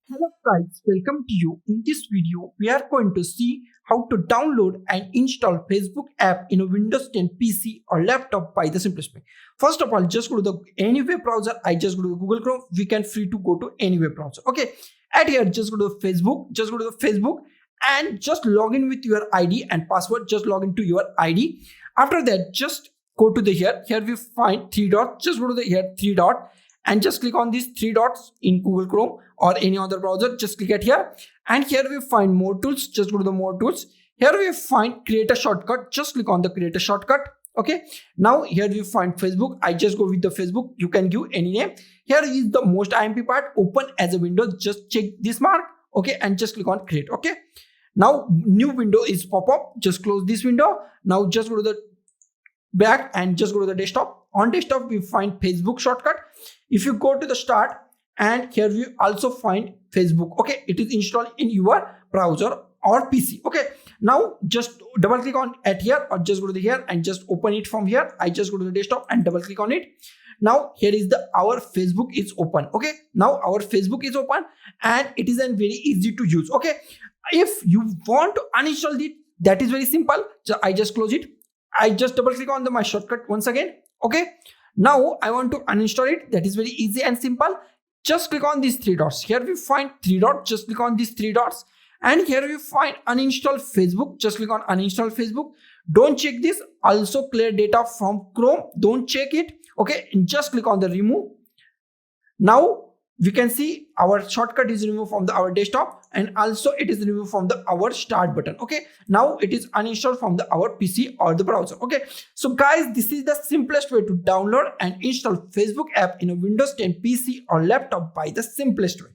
Hello guys, welcome to you. In this video, we are going to see how to download and install Facebook app in a Windows 10 PC or laptop by the simplest way. First of all, just go to the any web browser. I just go to the Google Chrome. We can free to go to any web browser. Okay. At here, just go to Facebook. Just go to the Facebook and just log in with your ID and password. Just log into your ID. After that, just go to the here. Here we find three dots. Just go to the here three dot and just click on these three dots in Google Chrome or any other browser. Just click at here, and here we find more tools. Just go to the more tools. Here we find create a shortcut. Just click on the create a shortcut. Okay, now here we find Facebook. I just go with the Facebook. You can give any name. Here is the most IMP part. Open as a window. Just check this mark. Okay, and just click on create. Okay, now new window is pop up. Just close this window. Now just go to the back and just go to the desktop. On desktop we find Facebook shortcut. If you go to the start, and here we also find Facebook. Okay, it is installed in your browser or PC. Okay, now just double click on at here or just go to the here and just open it from here. I just go to the desktop and double click on it. Now here is the our Facebook is open. Okay, now our Facebook is open and it is very easy to use. Okay, if you want to uninstall it, that is very simple. I just close it. I just double click on my shortcut once again. Okay, now I want to uninstall it. That is very easy and simple. Just click on these three dots. Here we find three dots. Just click on these three dots, and here we find uninstall Facebook. Just click on uninstall Facebook. Don't check this. Also clear data from Chrome. Don't check it. Okay, and just click on the remove. Now we can see our shortcut is removed from our desktop, and also it is removed from our start button. Okay, now it is uninstalled from our PC or the browser. Okay, so guys, this is the simplest way to download and install Facebook app in a Windows 10 PC or laptop by the simplest way.